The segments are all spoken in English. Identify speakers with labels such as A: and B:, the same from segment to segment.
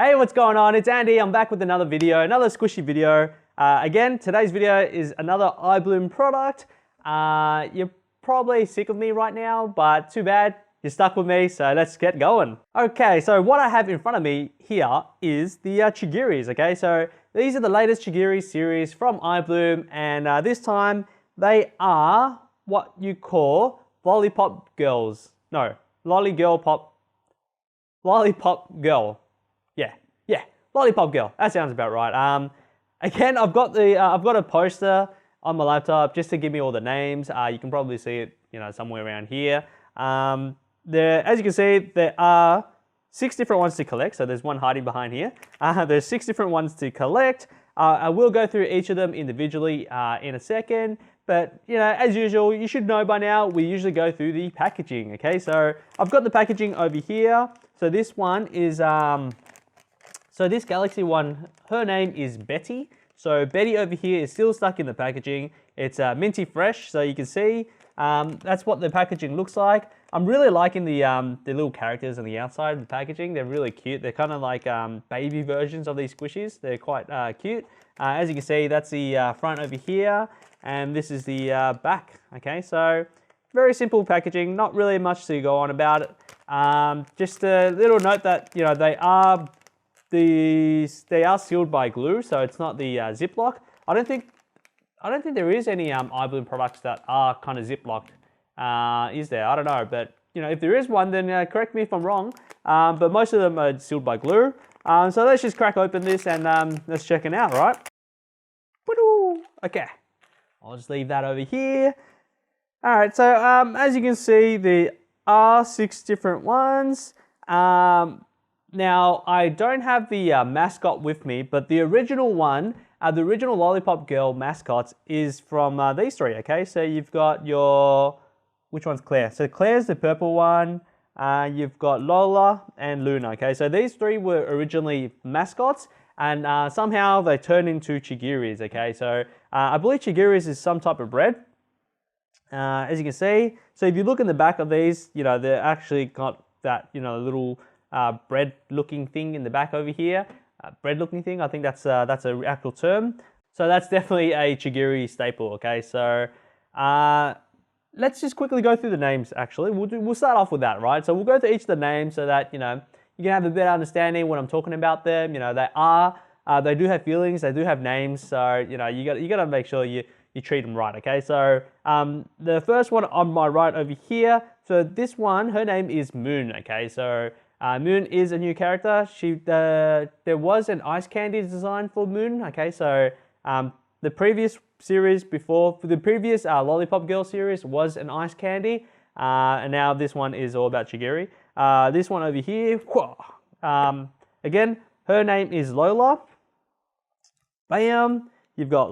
A: Hey, what's going on? It's Andy. I'm back with another video, another squishy video. Again, today's video is another Ibloom product. You're probably sick of me right now, but too bad. You're stuck with me, so let's get going. Okay, so what I have in front of me here is the chigiris, okay? So these are the latest chigiris series from Ibloom, and this time they are what you call lollipop girls. No, lollipop girl. Yeah, lollipop girl. That sounds about right. Again, I've got a poster on my laptop just to give me all the names. You can probably see it, somewhere around here. As you can see, there are 6 different ones to collect. So there's one hiding behind here. There's 6 different ones to collect. I will go through each of them individually in a second. But, as usual, you should know by now, we usually go through the packaging, okay? So I've got the packaging over here. So this one is, so this Galaxy one, her name is Betty. So Betty over here is still stuck in the packaging. It's minty fresh, so you can see that's what the packaging looks like. I'm really liking the little characters on the outside of the packaging. They're really cute. They're kind of like baby versions of these squishies. They're quite cute. As you can see, that's the front over here, and this is the back. Okay, so very simple packaging. Not really much to go on about it. Just a little note that they are sealed by glue, so it's not the Ziploc. I don't think there is any Ibloom products that are kind of Ziplocked. Is there? I don't know, but if there is one, then correct me if I'm wrong. But most of them are sealed by glue. So let's just crack open this and let's check it out, right? Okay, I'll just leave that over here. All right, so as you can see, there are 6 different ones. Now, I don't have the mascot with me, but the original one, the original Lollipop Girl mascots is from these 3, okay? So you've got which one's Claire? So Claire's the purple one, you've got Lola and Luna, okay? So these 3 were originally mascots, and somehow they turned into chigiris, okay? So I believe chigiris is some type of bread, as you can see. So if you look in the back of these, they're actually got that, little bread-looking thing in the back over here. Bread-looking thing, I think that's an actual term. So that's definitely a chigiri staple, okay? So let's just quickly go through the names, actually. We'll start off with that, right? So we'll go through each of the names so that, you can have a better understanding when I'm talking about them. They do have feelings, they do have names, so, you got to make sure you treat them right, okay? So the first one on my right over here, so this one, her name is Moon, okay? So Moon is a new character. There was an ice candy design for Moon, okay? So the previous series before, the previous Lollipop Girl series was an ice candy, and now this one is all about chigiri. This one over here, again, her name is Lola. Bam! You've got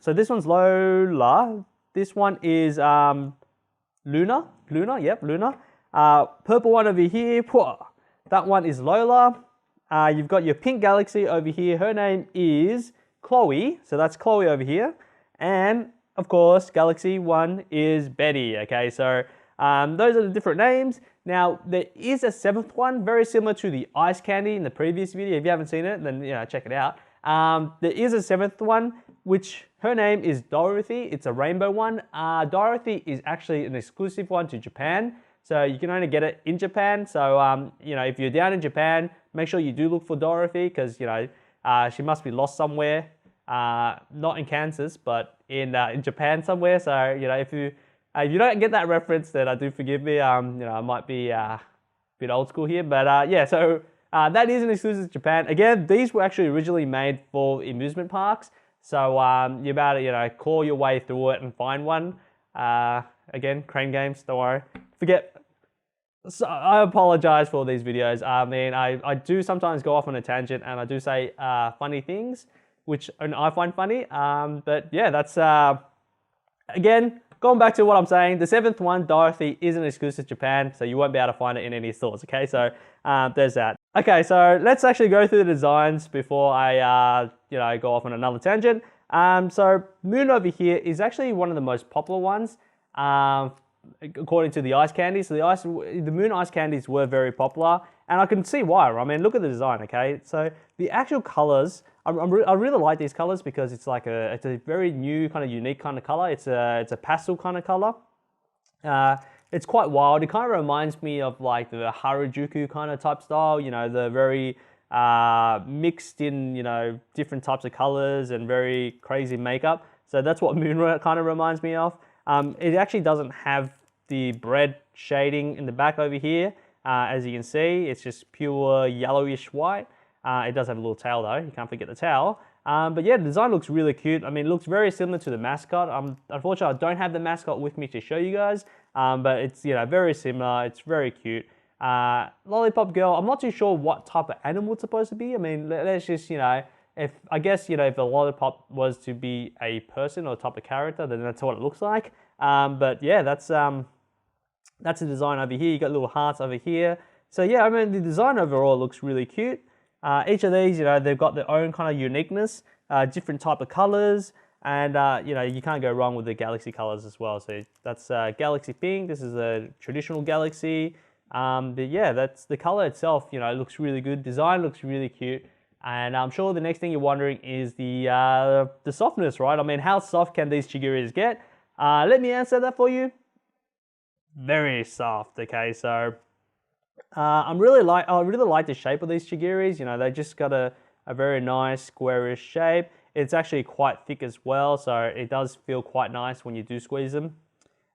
A: so this one's Lola. This one is Luna, yep, Luna. Purple one over here, that one is Lola. You've got your pink galaxy over here. Her name is Chloe, so that's Chloe over here. And of course, Galaxy 1 is Betty, okay? So those are the different names. Now, there is a 7th one, very similar to the ice candy in the previous video. If you haven't seen it, then check it out. There is a 7th one, which her name is Dorothy. It's a rainbow one. Dorothy is actually an exclusive one to Japan. So you can only get it in Japan. So, if you're down in Japan, make sure you do look for Dorothy because, she must be lost somewhere. Not in Kansas, but in Japan somewhere. So, if you don't get that reference, then do forgive me. I might be a bit old school here. But yeah, so that is an exclusive to Japan. Again, these were actually originally made for amusement parks. So you better, claw your way through it and find one. Again, Crane Games, don't worry. So I apologize for these videos. I mean, I do sometimes go off on a tangent and I do say funny things, which I find funny. But yeah, that's, again, going back to what I'm saying, the 7th one, Dorothy, is an exclusive to Japan, so you won't be able to find it in any stores, okay? So there's that. Okay, so let's actually go through the designs before I, go off on another tangent. So Moon over here is actually one of the most popular ones. according to the ice candies. So the moon ice candies were very popular, and I can see why. I mean, look at the design, okay? So the actual colors, I really like these colors because it's like it's a very new kind of unique kind of color. It's a pastel kind of color. It's quite wild. It kind of reminds me of like the Harajuku kind of type style, you know, the very mixed in, you know, different types of colors and very crazy makeup. So that's what Moon kind of reminds me of. It actually doesn't have the bread shading in the back over here. As you can see, it's just pure yellowish white. It does have a little tail though, you can't forget the tail. But yeah, the design looks really cute. I mean, it looks very similar to the mascot. Unfortunately, I don't have the mascot with me to show you guys, but it's, you know, very similar. It's very cute. Lollipop Girl, I'm not too sure what type of animal it's supposed to be. I mean, let's just, you know, if a lollipop was to be a person or a type of character, then that's what it looks like. But yeah, that's the design over here. You got little hearts over here. So yeah, I mean, the design overall looks really cute. Each of these, you know, they've got their own kind of uniqueness, different type of colors, and you know, you can't go wrong with the galaxy colors as well. So that's galaxy pink. This is a traditional galaxy. But yeah, that's the color itself. You know, it looks really good. Design looks really cute. And I'm sure the next thing you're wondering is the softness, right? I mean, how soft can these chigiris get? Let me answer that for you. Very soft. Okay, so I really like the shape of these chigiris. You know, they just got a very nice squarish shape. It's actually quite thick as well, so it does feel quite nice when you do squeeze them.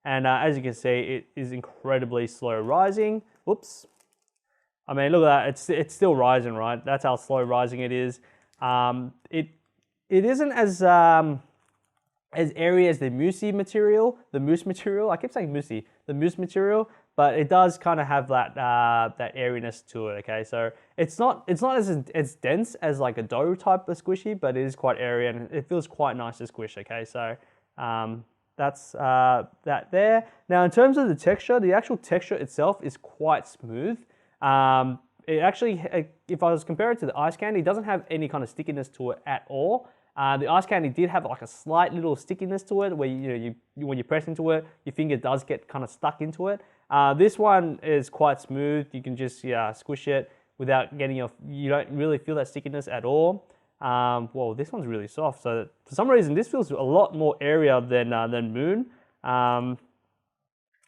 A: And as you can see, it is incredibly slow rising. Whoops. I mean, look at that, it's still rising, right? That's how slow rising it is. It isn't as airy as the mousse material, I keep saying mousse, the mousse material, but it does kind of have that that airiness to it, okay? So it's not as dense as like a dough type of squishy, but it is quite airy and it feels quite nice to squish, okay? So that's that there. Now, in terms of the texture, the actual texture itself is quite smooth. It actually, if I was comparing it to the ice candy, it doesn't have any kind of stickiness to it at all. The ice candy did have like a slight little stickiness to it, where when you press into it, your finger does get kind of stuck into it. This one is quite smooth. You can just squish it without getting you don't really feel that stickiness at all. Well, this one's really soft. So for some reason, this feels a lot more airier than Moon. I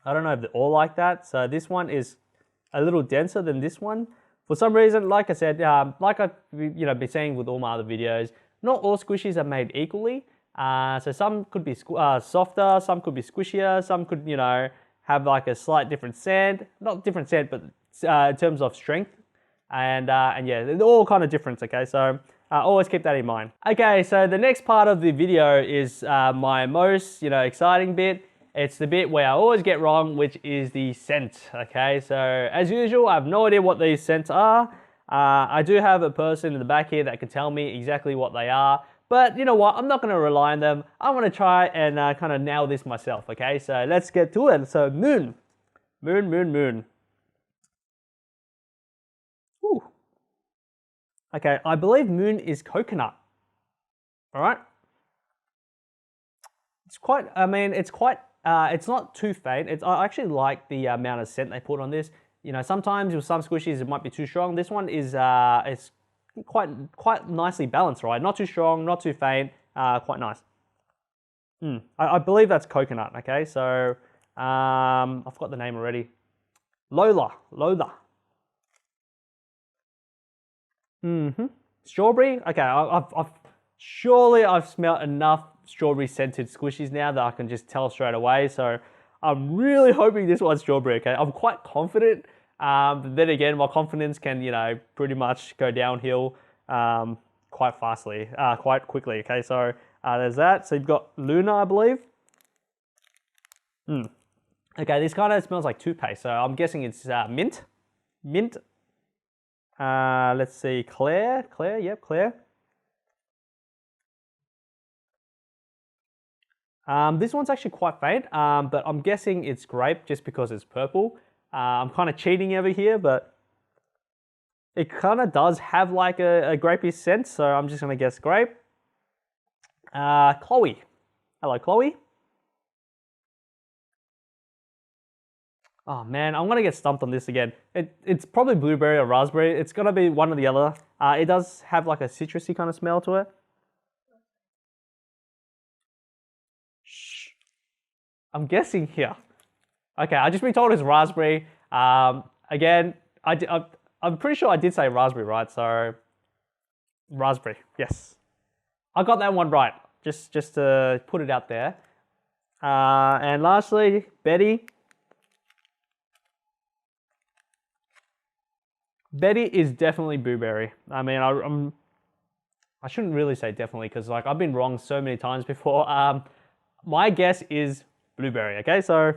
A: don't know if they're all like that. So this one is a little denser than this one. For some reason, like I said, like I've been saying with all my other videos, not all squishies are made equally. So some could be softer, some could be squishier, some could, you know, have like a slight different scent. Not different scent, but in terms of strength. And yeah, they're all kind of different, okay? So always keep that in mind. Okay, so the next part of the video is my most, exciting bit. It's the bit where I always get wrong, which is the scent, okay? So as usual, I have no idea what these scents are. I do have a person in the back here that can tell me exactly what they are, but you know what? I'm not gonna rely on them. I wanna try and kind of nail this myself, okay? So let's get to it. So Moon. Moon. Ooh. Okay, I believe Moon is coconut, all right? It's quite, it's not too faint. I actually like the amount of scent they put on this. You know, sometimes with some squishies it might be too strong. This one is it's quite nicely balanced, right? Not too strong, not too faint, quite nice. I believe that's coconut. Okay, so I forgot the name already. Lola. Strawberry. Okay, I've smelled enough strawberry scented squishies now that I can just tell straight away. So I'm really hoping this one's strawberry, okay? I'm quite confident, but then again, my confidence can, pretty much go downhill quite quickly, okay? So there's that. So you've got Luna, I believe. Okay, this kind of smells like toothpaste, so I'm guessing it's mint. Let's see, Claire, yep, Claire. This one's actually quite faint, but I'm guessing it's Grape just because it's purple. I'm kind of cheating over here, but it kind of does have like a grapey scent, so I'm just going to guess Grape. Chloe. Hello, Chloe. Oh man, I'm gonna get stumped on this again. It's probably blueberry or raspberry. It's gonna be one or the other. It does have like a citrusy kind of smell to it. Shh. I'm guessing here. Okay, I just been told it's raspberry. Again, I'm pretty sure I did say raspberry, right? So, raspberry, yes. I got that one right, just to put it out there. And lastly, Betty. Betty is definitely blueberry. I mean, I shouldn't really say definitely because like I've been wrong so many times before. My guess is blueberry. Okay, so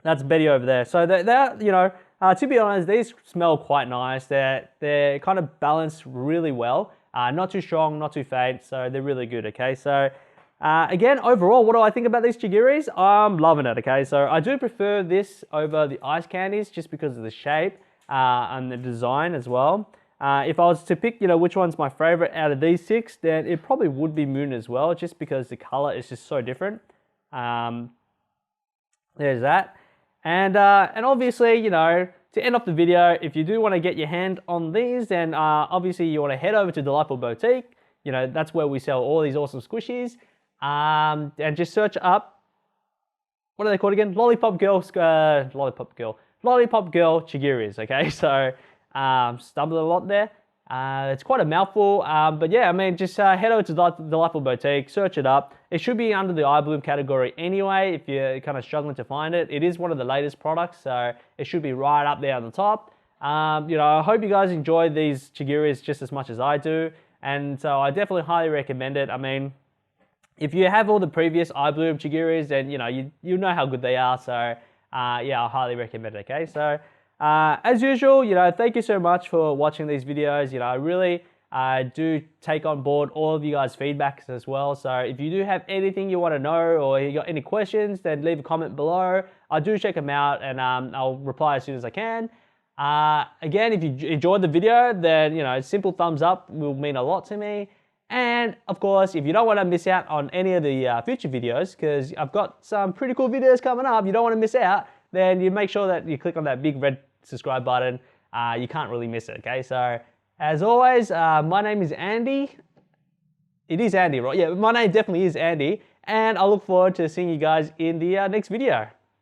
A: that's Betty over there. So they're you know, to be honest, these smell quite nice. They're kind of balanced really well. Not too strong, not too faint. So they're really good. Okay, so. Again, overall, what do I think about these chigiris? I'm loving it, okay? So I do prefer this over the ice candies just because of the shape and the design as well. If I was to pick, you know, which one's my favorite out of these 6, then it probably would be Moon as well, just because the color is just so different. There's that. And obviously, you know, to end off the video, if you do want to get your hand on these, then obviously you want to head over to Delightful Boutique. You know, that's where we sell all these awesome squishies. And just search up, what are they called again? Lollipop Girl Chigiris, okay? So, stumbled a lot there. It's quite a mouthful, but yeah, I mean, just head over to the Delightful Boutique, search it up. It should be under the Ibloom category anyway, if you're kind of struggling to find it. It is one of the latest products, so it should be right up there on the top. You know, I hope you guys enjoy these chigiris just as much as I do, and so I definitely highly recommend it. I mean, if you have all the previous Ibloom chigiris, then you know how good they are. So yeah, I highly recommend it. Okay, so as usual, you know, thank you so much for watching these videos. You know, I really do take on board all of you guys' feedbacks as well. So if you do have anything you want to know or you got any questions, then leave a comment below. I do check them out, and I'll reply as soon as I can. Again, if you enjoyed the video, then you know, simple thumbs up will mean a lot to me. And of course, if you don't want to miss out on any of the future videos, because I've got some pretty cool videos coming up, you don't want to miss out, then you make sure that you click on that big red subscribe button. You can't really miss it, okay? So, as always, my name is Andy. It is Andy, right? Yeah, my name definitely is Andy. And I look forward to seeing you guys in the next video.